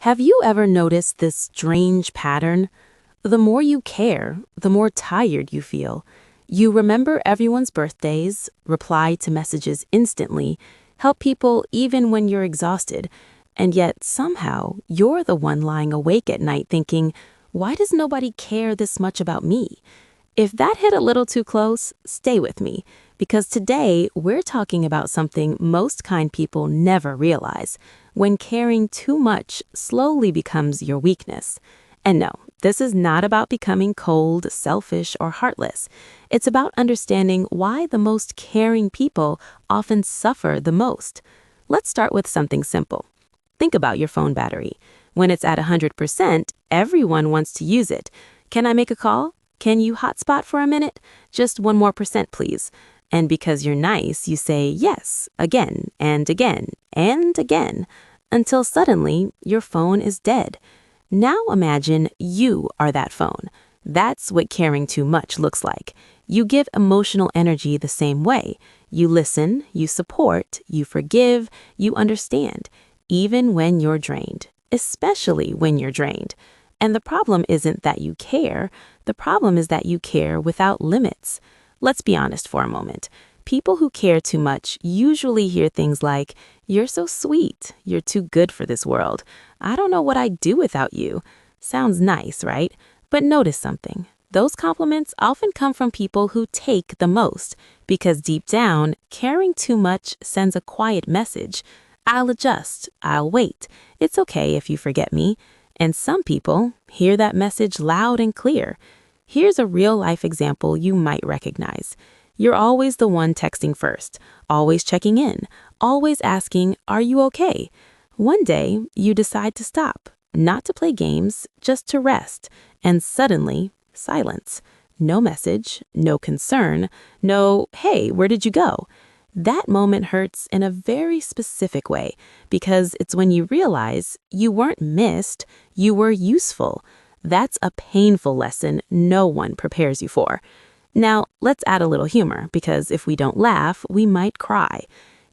Have you ever noticed this strange pattern? The more you care, the more tired you feel. You remember everyone's birthdays, reply to messages instantly, help people even when you're exhausted, and yet somehow you're the one lying awake at night thinking, why does nobody care this much about me? If that hit a little too close, stay with me, because today we're talking about something most kind people never realize, when caring too much slowly becomes your weakness. And no, this is not about becoming cold, selfish, or heartless. It's about understanding why the most caring people often suffer the most. Let's start with something simple. Think about your phone battery. When it's at 100%, everyone wants to use it. Can I make a call? Can you hotspot for a minute? Just 1 more percent, please. And because you're nice, you say yes, again, and again, and again, until suddenly your phone is dead. Now imagine you are that phone. That's what caring too much looks like. You give emotional energy the same way. You listen, you support, you forgive, you understand, even when you're drained, especially when you're drained. And the problem isn't that you care, the problem is that you care without limits. Let's be honest for a moment. People who care too much usually hear things like, "You're so sweet, you're too good for this world. I don't know what I'd do without you." Sounds nice, right? But notice something. Those compliments often come from people who take the most, because deep down, caring too much sends a quiet message. I'll adjust, I'll wait, it's okay if you forget me. And some people hear that message loud and clear. Here's a real-life example you might recognize. You're always the one texting first, always checking in, always asking, "Are you okay?" One day, you decide to stop, not to play games, just to rest, and suddenly, silence. No message, no concern, no, "Hey, where did you go?" That moment hurts in a very specific way, because it's when you realize you weren't missed, you were useful. That's a painful lesson no one prepares you for. Now, let's add a little humor, because if we don't laugh, we might cry.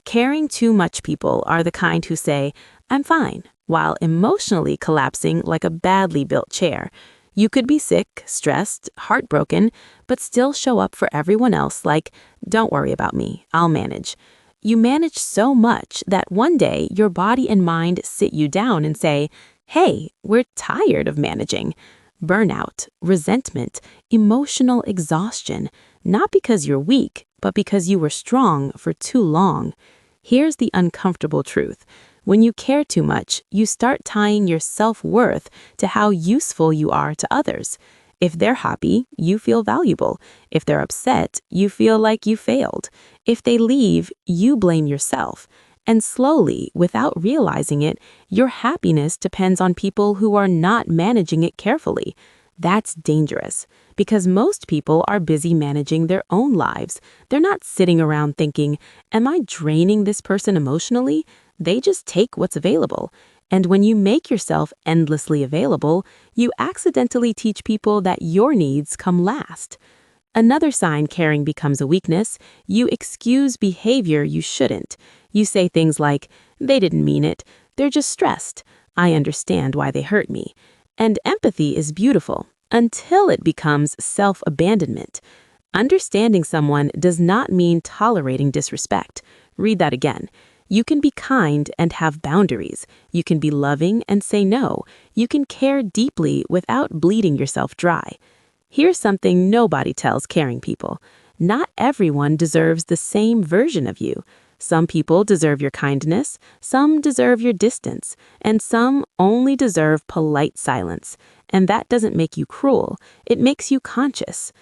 Caring too much people are the kind who say, "I'm fine," while emotionally collapsing like a badly built chair. You could be sick, stressed, heartbroken, but still show up for everyone else like, "Don't worry about me, I'll manage." You manage so much that one day your body and mind sit you down and say, "Hey, we're tired of managing." Burnout, resentment, emotional exhaustion, not because you're weak, but because you were strong for too long. Here's the uncomfortable truth. When you care too much, you start tying your self-worth to how useful you are to others. If they're happy, you feel valuable. If they're upset, you feel like you failed. If they leave, you blame yourself. And slowly, without realizing it, your happiness depends on people who are not managing it carefully. That's dangerous, because most people are busy managing their own lives. They're not sitting around thinking, "Am I draining this person emotionally?" They just take what's available. And when you make yourself endlessly available, you accidentally teach people that your needs come last. Another sign caring becomes a weakness, you excuse behavior you shouldn't. You say things like, "They didn't mean it. They're just stressed. I understand why they hurt me." And empathy is beautiful until it becomes self-abandonment. Understanding someone does not mean tolerating disrespect. Read that again. You can be kind and have boundaries. You can be loving and say no. You can care deeply without bleeding yourself dry. Here's something nobody tells caring people. Not everyone deserves the same version of you. Some people deserve your kindness, some deserve your distance, and some only deserve polite silence. And that doesn't make you cruel, it makes you conscious.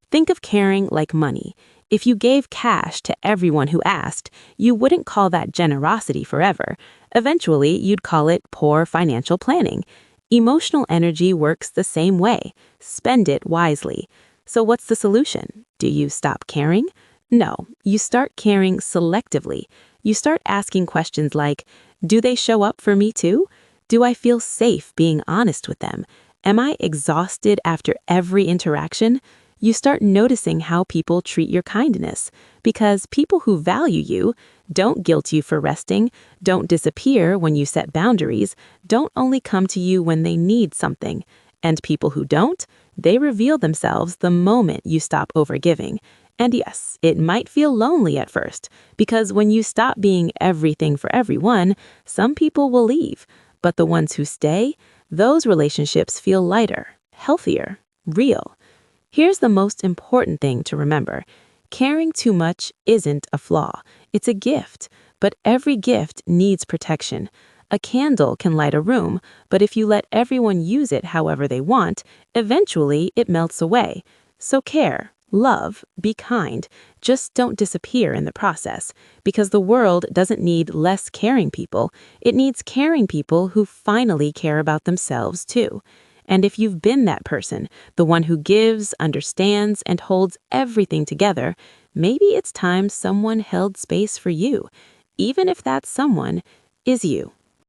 Think of caring like money. If you gave cash to everyone who asked, you wouldn't call that generosity forever. Eventually, you'd call it poor financial planning. Emotional energy works the same way. Spend it wisely. So what's the solution? Do you stop caring? No, you start caring selectively. You start asking questions like, do they show up for me too? Do I feel safe being honest with them? Am I exhausted after every interaction? You start noticing how people treat your kindness, because people who value you don't guilt you for resting, don't disappear when you set boundaries, don't only come to you when they need something. And people who don't, they reveal themselves the moment you stop overgiving. And yes, it might feel lonely at first, because when you stop being everything for everyone, some people will leave. But the ones who stay, those relationships feel lighter, healthier, real. Here's the most important thing to remember. Caring too much isn't a flaw. It's a gift. But every gift needs protection. A candle can light a room, but if you let everyone use it however they want, eventually it melts away. So care, love, be kind. Just don't disappear in the process, because the world doesn't need less caring people. It needs caring people who finally care about themselves too. And if you've been that person, the one who gives, understands, and holds everything together, maybe it's time someone held space for you, even if that someone is you.